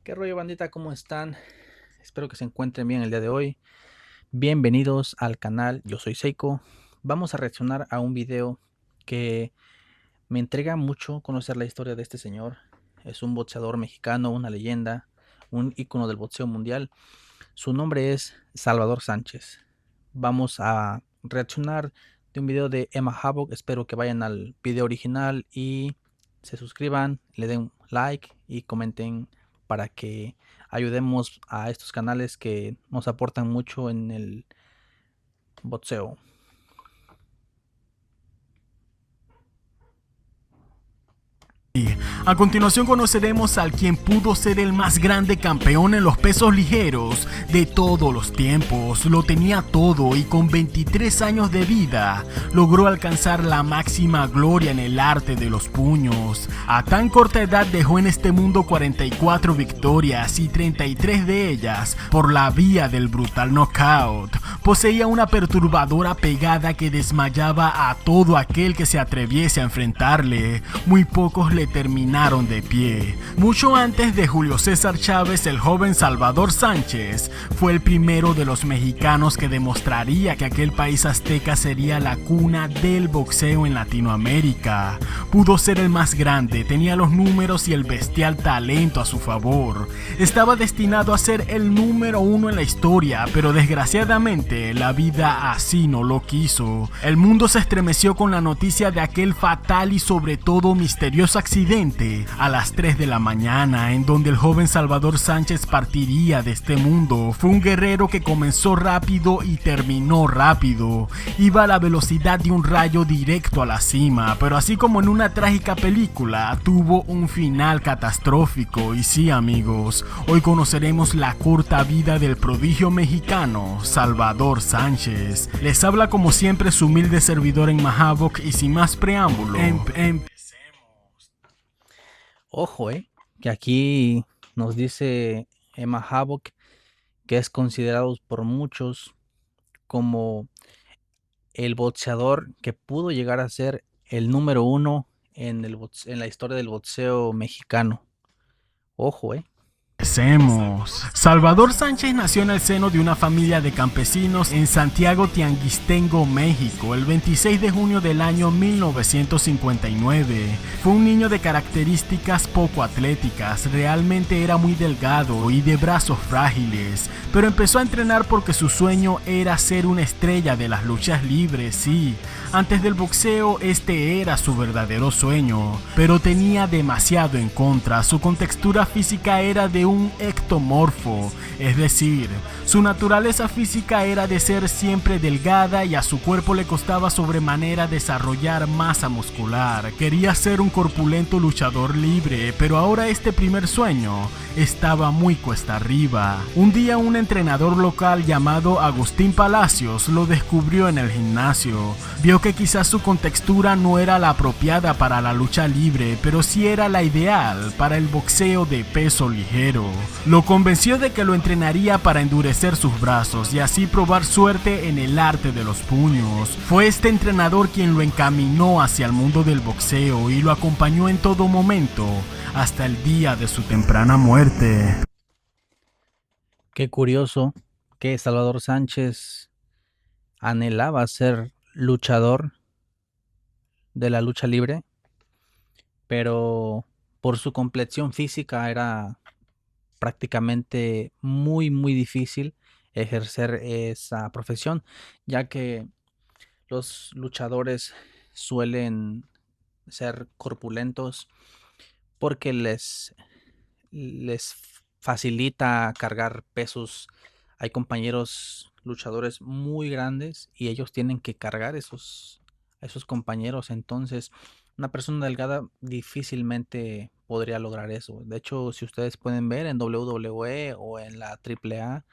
¿Qué rollo, bandita? ¿Cómo están? Espero que se encuentren bien el día de hoy. Bienvenidos al canal, yo soy Seiko. Vamos a reaccionar a un video que me entrega mucho conocer la historia de este señor. Es un boxeador mexicano, una leyenda, un ícono del boxeo mundial. Su nombre es Salvador Sánchez. Vamos a reaccionar de un video de Emma Havoc. Espero que vayan al video original y se suscriban, le den like y comenten para que ayudemos a estos canales que nos aportan mucho en el boxeo. A continuación conoceremos al quien pudo ser el más grande campeón en los pesos ligeros de todos los tiempos. Lo tenía todo y con 23 años de vida logró alcanzar la máxima gloria en el arte de los puños. A tan corta edad dejó en este mundo 44 victorias y 33 de ellas por la vía del brutal knockout. Poseía una perturbadora pegada que desmayaba a todo aquel que se atreviese a enfrentarle. Muy pocos le terminaron de pie. Mucho antes de Julio César Chávez, el joven Salvador Sánchez fue el primero de los mexicanos que demostraría que aquel país azteca sería la cuna del boxeo en Latinoamérica. Pudo ser el más grande, tenía los números y el bestial talento a su favor. Estaba destinado a ser el número uno en la historia, pero desgraciadamente la vida así no lo quiso. El mundo se estremeció con la noticia de aquel fatal y sobre todo misterioso accidente a las 3 de la mañana, en donde el joven Salvador Sánchez partiría de este mundo. Fue un guerrero que comenzó rápido y terminó rápido. Iba a la velocidad de un rayo directo a la cima, pero así como en una trágica película, tuvo un final catastrófico. Y sí, amigos, hoy conoceremos la corta vida del prodigio mexicano Salvador Sánchez. Les habla como siempre su humilde servidor en Havoc y sin más preámbulo, empecemos. Ojo, que aquí nos dice Emma Havoc que es considerado por muchos como el boxeador que pudo llegar a ser el número uno en la historia del boxeo mexicano. Ojo, Empecemos. Salvador Sánchez nació en el seno de una familia de campesinos en Santiago Tianguistengo, México, el 26 de junio del año 1959. Fue un niño de características poco atléticas, realmente era muy delgado y de brazos frágiles, pero empezó a entrenar porque su sueño era ser una estrella de las luchas libres, sí. Antes del boxeo, este era su verdadero sueño, pero tenía demasiado en contra. Su contextura física era de un ectomorfo, es decir, su naturaleza física era de ser siempre delgada y a su cuerpo le costaba sobremanera desarrollar masa muscular. Quería ser un corpulento luchador libre, pero ahora este primer sueño estaba muy cuesta arriba. Un día un entrenador local llamado Agustín Palacios lo descubrió en el gimnasio. Vio que quizás su contextura no era la apropiada para la lucha libre, pero sí era la ideal para el boxeo de peso ligero. Lo convenció de que lo entrenaría para endurecer sus brazos y así probar suerte en el arte de los puños. Fue este entrenador quien lo encaminó hacia el mundo del boxeo y lo acompañó en todo momento hasta el día de su temprana muerte. qué curioso que Salvador Sánchez anhelaba ser luchador de la lucha libre, pero por su complexión física era prácticamente muy difícil ejercer esa profesión, ya que los luchadores suelen ser corpulentos porque les facilita cargar pesos. Hay compañeros luchadores muy grandes y ellos tienen que cargar a esos compañeros. Entonces, una persona delgada difícilmente podría lograr eso. De hecho, si ustedes pueden ver en WWE o en la AAA,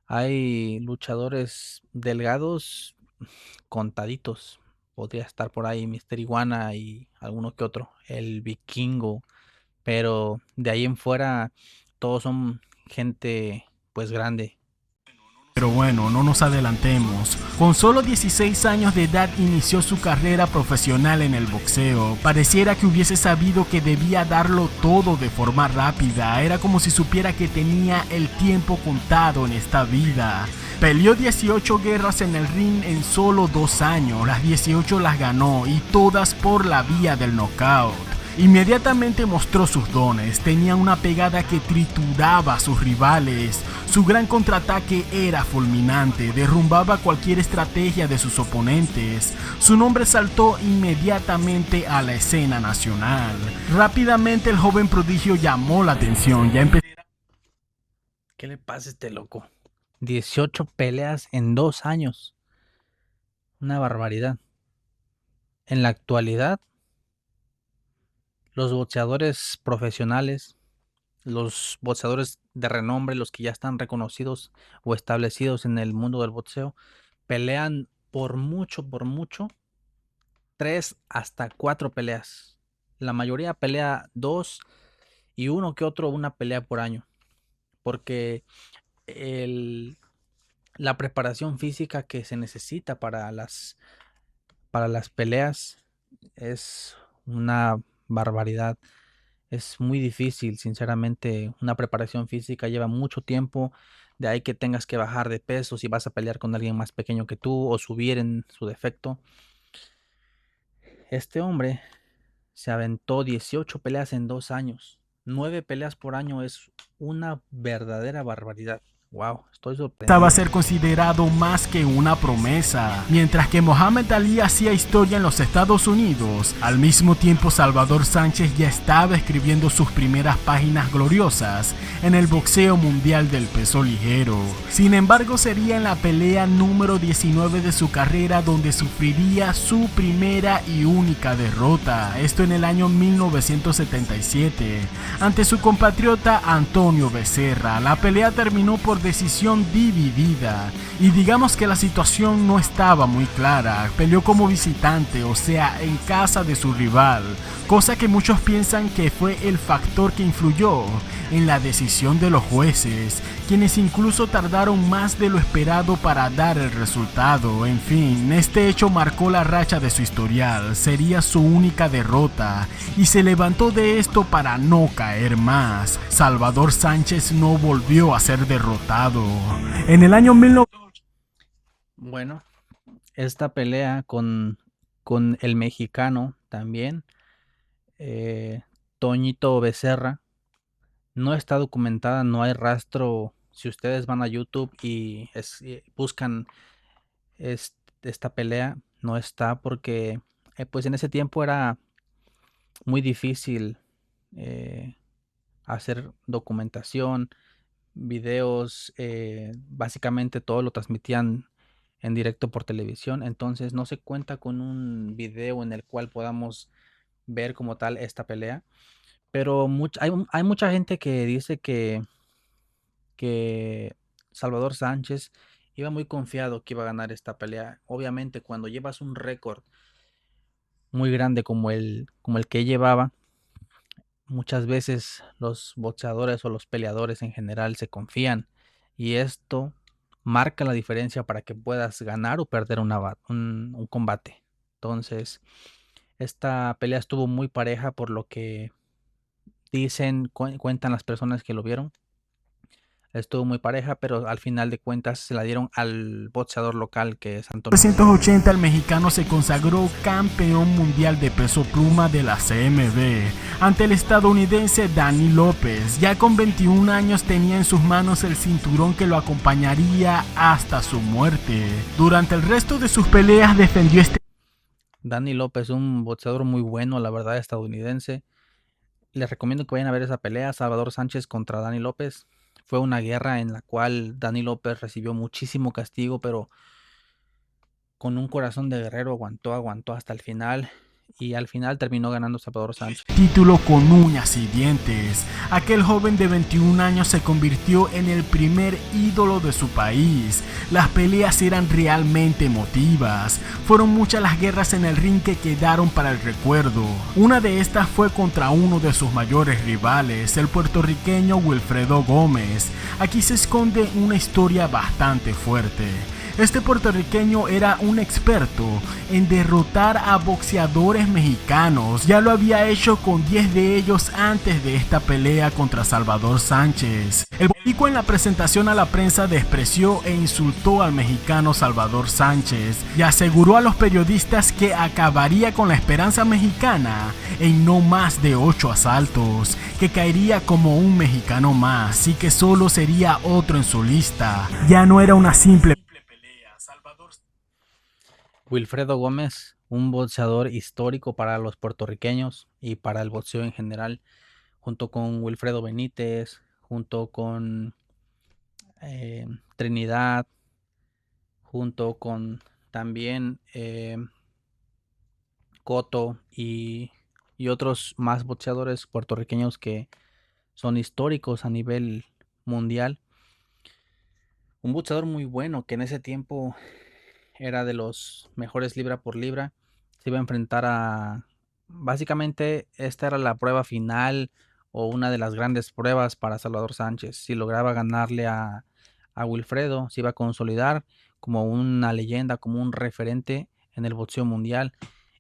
hay luchadores delgados contaditos. Podría estar por ahí Mister Iguana y alguno que otro, el Vikingo, pero de ahí en fuera todos son gente pues grande. Pero bueno, no nos adelantemos. Con solo 16 años de edad inició su carrera profesional en el boxeo. Pareciera que hubiese sabido que debía darlo todo de forma rápida. Era como si supiera que tenía el tiempo contado en esta vida. Peleó 18 guerras en el ring en solo 2 años. Las 18 las ganó y todas por la vía del knockout. Inmediatamente mostró sus dones, tenía una pegada que trituraba a sus rivales, su gran contraataque era fulminante, derrumbaba cualquier estrategia de sus oponentes, su nombre saltó inmediatamente a la escena nacional. Rápidamente el joven prodigio llamó la atención, ¿Qué le pasa a este loco? 18 peleas en 2 años. Una barbaridad. En la actualidad, los boxeadores profesionales, los boxeadores de renombre, los que ya están reconocidos o establecidos en el mundo del boxeo, pelean por mucho, 3 hasta 4 peleas. La mayoría pelea 2 y uno que otro una pelea por año. Porque la preparación física que se necesita para las peleas es una barbaridad. Es muy difícil, sinceramente. Una preparación física lleva mucho tiempo. De ahí que tengas que bajar de peso si vas a pelear con alguien más pequeño que tú o subir en su defecto. Este hombre se aventó 18 peleas en 2 años. 9 peleas por año es una verdadera barbaridad. Wow, estoy estaba a sorprendido. ser considerado más que una promesa. Mientras que Muhammad Ali hacía historia en los Estados Unidos, al mismo tiempo Salvador Sánchez ya estaba escribiendo sus primeras páginas gloriosas en el boxeo mundial del peso ligero. Sin embargo, sería en la pelea número 19 de su carrera donde sufriría su primera y única derrota, esto en el año 1977, ante su compatriota Antonio Becerra. La pelea terminó por decisión dividida y digamos que la situación no estaba muy clara. Peleó como visitante, o sea, en casa de su rival, cosa que muchos piensan que fue el factor que influyó en la decisión de los jueces, quienes incluso tardaron más de lo esperado para dar el resultado. En fin, este hecho marcó la racha de su historial, sería su única derrota y se levantó de esto para no caer más. Salvador Sánchez no volvió a ser derrotado. En el año 19... Bueno, esta pelea con el mexicano también, eh, Toñito Becerra, no está documentada, no hay rastro. Si ustedes van a YouTube y buscan esta pelea, no está porque pues en ese tiempo era muy difícil eh, hacer documentación, videos, básicamente todo lo transmitían en directo por televisión, entonces no se cuenta con un video en el cual podamos ver como tal esta pelea, pero hay mucha gente que dice que Salvador Sánchez iba muy confiado que iba a ganar esta pelea. Obviamente, cuando llevas un récord muy grande como el que llevaba, muchas veces los boxeadores o los peleadores en general se confían y esto marca la diferencia para que puedas ganar o perder un combate. Entonces, esta pelea estuvo muy pareja por lo que dicen, cuentan las personas que lo vieron. Estuvo muy pareja, pero al final de cuentas se la dieron al boxeador local que es Antonio Becerra. 1980 el mexicano se consagró campeón mundial de peso pluma de la CMB ante el estadounidense Danny López. Ya con 21 años tenía en sus manos el cinturón que lo acompañaría hasta su muerte. Durante el resto de sus peleas defendió este... Danny López, un boxeador muy bueno, la verdad, estadounidense. Les recomiendo que vayan a ver esa pelea, Salvador Sánchez contra Danny López. Fue una guerra en la cual Danny López recibió muchísimo castigo, pero con un corazón de guerrero aguantó hasta el final y al final terminó ganando Salvador Sánchez. Título con uñas y dientes. Aquel joven de 21 años se convirtió en el primer ídolo de su país. Las peleas eran realmente emotivas. Fueron muchas las guerras en el ring que quedaron para el recuerdo. Una de estas fue contra uno de sus mayores rivales, el puertorriqueño Wilfredo Gómez. Aquí se esconde una historia bastante fuerte. Este puertorriqueño era un experto en derrotar a boxeadores mexicanos. Ya lo había hecho con 10 de ellos antes de esta pelea contra Salvador Sánchez. El boricua en la presentación a la prensa despreció e insultó al mexicano Salvador Sánchez y aseguró a los periodistas que acabaría con la esperanza mexicana en no más de 8 asaltos, que caería como un mexicano más y que solo sería otro en su lista. Ya no era una simple Wilfredo Gómez, un boxeador histórico para los puertorriqueños y para el boxeo en general, junto con Wilfredo Benítez, junto con Trinidad, junto con también Cotto y otros más boxeadores puertorriqueños que son históricos a nivel mundial. Un boxeador muy bueno que en ese tiempo era de los mejores libra por libra. Se iba a enfrentar a... Básicamente esta era la prueba final o una de las grandes pruebas para Salvador Sánchez. Si lograba ganarle a Wilfredo, se iba a consolidar como una leyenda, como un referente en el boxeo mundial.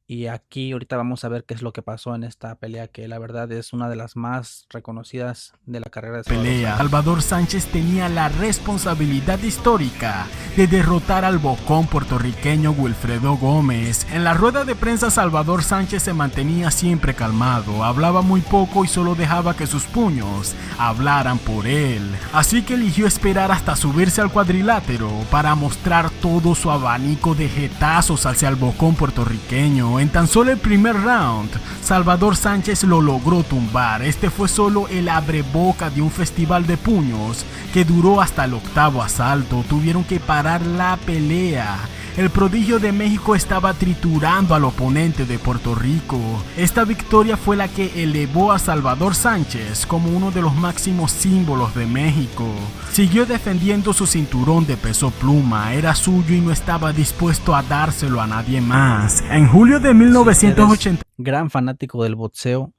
Y aquí ahorita vamos a ver qué es lo que pasó en esta pelea, que la verdad es una de las más reconocidas de la carrera de Salvador Sánchez. Salvador Sánchez tenía la responsabilidad histórica de derrotar al bocón puertorriqueño Wilfredo Gómez. En la rueda de prensa Salvador Sánchez se mantenía siempre calmado, hablaba muy poco y solo dejaba que sus puños hablaran por él. Así que eligió esperar hasta subirse al cuadrilátero para mostrar todo su abanico de jetazos hacia el bocón puertorriqueño. En tan solo el primer round, Salvador Sánchez lo logró tumbar. Este fue solo el abreboca de un festival de puños que duró hasta el 8º asalto. Tuvieron que parar la pelea. El prodigio de México estaba triturando al oponente de Puerto Rico. Esta victoria fue la que elevó a Salvador Sánchez como uno de los máximos símbolos de México. Siguió defendiendo su cinturón de peso pluma, era suyo y no estaba dispuesto a dárselo a nadie más. En julio de 1980... Gran fanático del boxeo,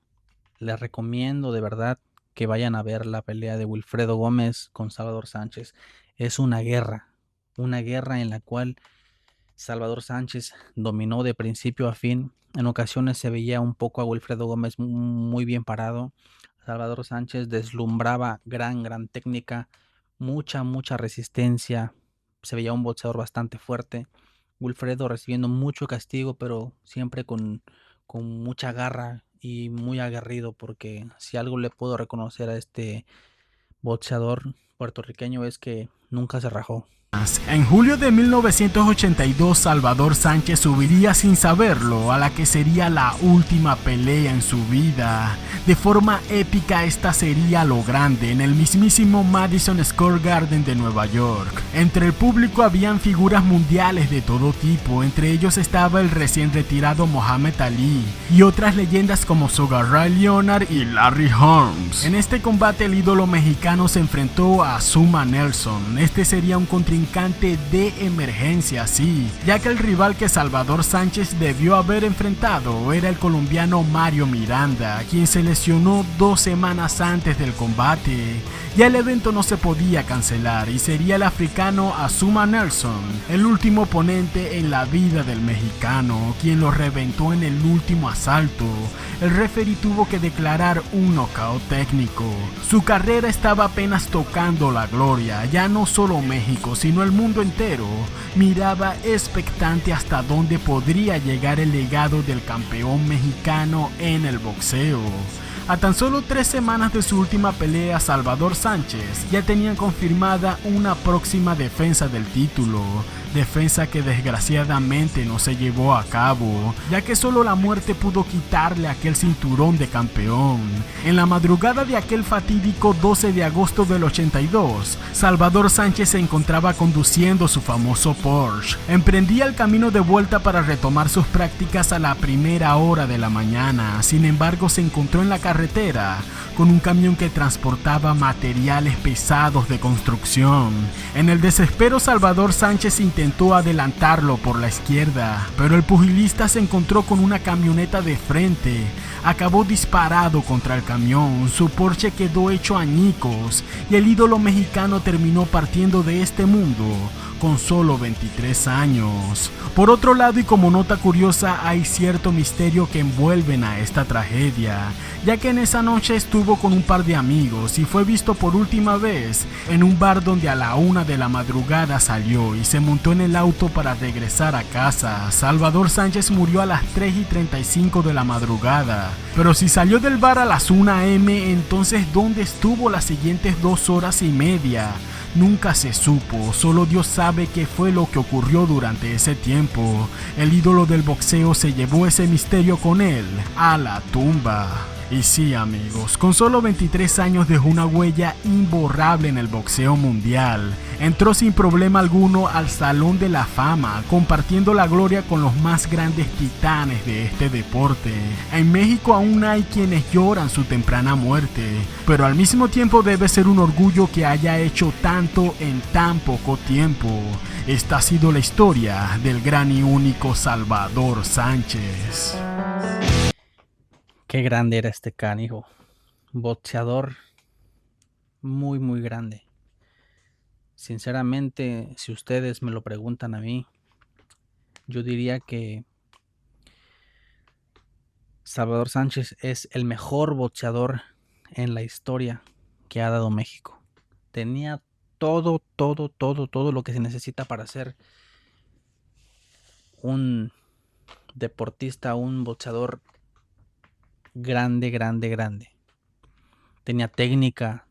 les recomiendo de verdad que vayan a ver la pelea de Wilfredo Gómez con Salvador Sánchez. Es una guerra en la cual Salvador Sánchez dominó de principio a fin. En ocasiones se veía un poco a Wilfredo Gómez muy bien parado. Salvador Sánchez deslumbraba gran técnica, mucha resistencia. Se veía un boxeador bastante fuerte. Wilfredo recibiendo mucho castigo, pero siempre con mucha garra y muy aguerrido, porque si algo le puedo reconocer a este boxeador puertorriqueño es que nunca se rajó. En julio de 1982, Salvador Sánchez subiría sin saberlo a la que sería la última pelea en su vida. De forma épica, esta sería lo grande en el mismísimo Madison Square Garden de Nueva York. Entre el público habían figuras mundiales de todo tipo, entre ellos estaba el recién retirado Muhammad Ali y otras leyendas como Sugar Ray Leonard y Larry Holmes. En este combate el ídolo mexicano se enfrentó a Azuma Nelson. Este sería un contrincante de emergencia, sí, ya que el rival que Salvador Sánchez debió haber enfrentado era el colombiano Mario Miranda, quien se lesionó 2 semanas antes del combate. Ya el evento no se podía cancelar y sería el africano Azuma Nelson el último oponente en la vida del mexicano, quien lo reventó en el último asalto. El referee tuvo que declarar un knockout técnico. Su carrera estaba apenas tocando la gloria. Ya no solo México, sino el mundo entero miraba expectante hasta dónde podría llegar el legado del campeón mexicano en el boxeo. A tan solo 3 semanas de su última pelea, Salvador Sánchez ya tenían confirmada una próxima defensa del título. defensa que desgraciadamente no se llevó a cabo, ya que solo la muerte pudo quitarle aquel cinturón de campeón. En la madrugada de aquel fatídico 12 de agosto del 82, Salvador Sánchez se encontraba conduciendo su famoso Porsche. Emprendía el camino de vuelta para retomar sus prácticas a la primera hora de la mañana. Sin embargo, se encontró en la carretera con un camión que transportaba materiales pesados de construcción. En el desespero, Salvador Sánchez intentó adelantarlo por la izquierda, pero el pugilista se encontró con una camioneta de frente. Acabó disparado contra el camión, su Porsche quedó hecho añicos y el ídolo mexicano terminó partiendo de este mundo con solo 23 años. Por otro lado, y como nota curiosa, hay cierto misterio que envuelven a esta tragedia, ya que en esa noche estuvo con un par de amigos y fue visto por última vez en un bar donde a la 1 de la madrugada salió y se montó en el auto para regresar a casa. Salvador Sánchez murió a las 3:35 de la madrugada, pero si salió del bar a las 1 a.m., entonces ¿dónde estuvo las siguientes 2 horas y media? Nunca se supo, solo Dios sabe qué fue lo que ocurrió durante ese tiempo. El ídolo del boxeo se llevó ese misterio con él a la tumba. Y sí, amigos, con solo 23 años dejó una huella imborrable en el boxeo mundial. Entró sin problema alguno al Salón de la Fama, compartiendo la gloria con los más grandes titanes de este deporte. En México aún hay quienes lloran su temprana muerte, pero al mismo tiempo debe ser un orgullo que haya hecho tanto en tan poco tiempo. Esta ha sido la historia del gran y único Salvador Sánchez. Qué grande era este canijo. Boxeador muy, muy grande. Sinceramente, si ustedes me lo preguntan a mí, yo diría que Salvador Sánchez es el mejor boxeador en la historia que ha dado México. Tenía todo lo que se necesita para ser un deportista, un boxeador grande. Tenía técnica,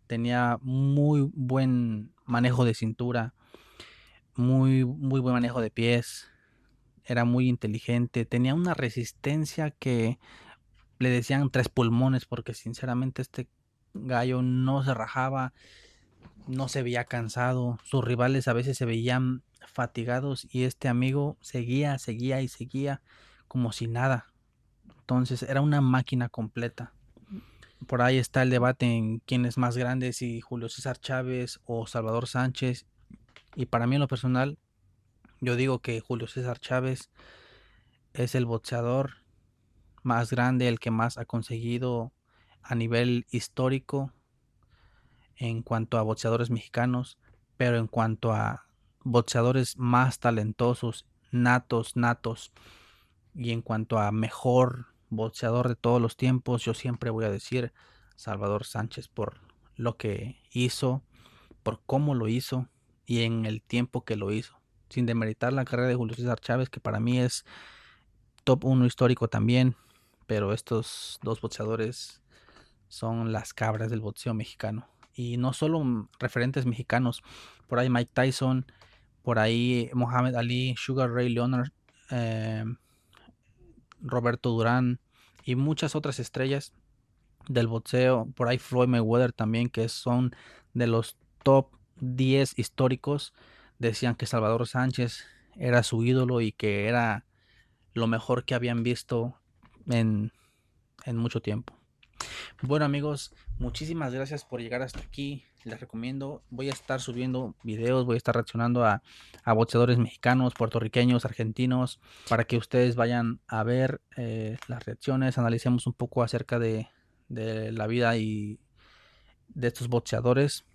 tenía muy buen manejo de cintura, muy buen manejo de pies, era muy inteligente, tenía una resistencia que le decían 3 pulmones, porque sinceramente este gallo no se rajaba, no se veía cansado, sus rivales a veces se veían fatigados y este amigo seguía como si nada. Entonces era una máquina completa. Por ahí está el debate en quién es más grande, si Julio César Chávez o Salvador Sánchez. Y para mí en lo personal, yo digo que Julio César Chávez es el boxeador más grande, el que más ha conseguido a nivel histórico en cuanto a boxeadores mexicanos, pero en cuanto a boxeadores más talentosos, natos, y en cuanto a mejor boxeador de todos los tiempos, yo siempre voy a decir Salvador Sánchez por lo que hizo, por cómo lo hizo y en el tiempo que lo hizo. Sin demeritar la carrera de Julio César Chávez, que para mí es top 1 histórico también, pero estos dos boxeadores son las cabras del boxeo mexicano. Y no solo referentes mexicanos, por ahí Mike Tyson, por ahí Muhammad Ali, Sugar Ray Leonard, eh, Roberto Durán y muchas otras estrellas del boxeo. Por ahí Floyd Mayweather también, que son de los top 10 históricos. Decían que Salvador Sánchez era su ídolo y que era lo mejor que habían visto en mucho tiempo. Bueno, amigos, muchísimas gracias por llegar hasta aquí. Les recomiendo, voy a estar subiendo videos, voy a estar reaccionando a boxeadores mexicanos, puertorriqueños, argentinos, para que ustedes vayan a ver las reacciones, analicemos un poco acerca de la vida y de estos boxeadores.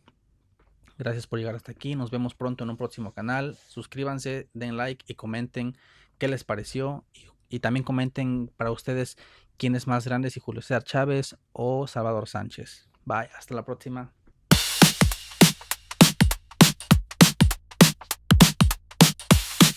Gracias por llegar hasta aquí, nos vemos pronto en un próximo canal. Suscríbanse, den like y comenten qué les pareció, y también comenten para ustedes quién es más grande, si Julio César Chávez o Salvador Sánchez. Bye, hasta la próxima.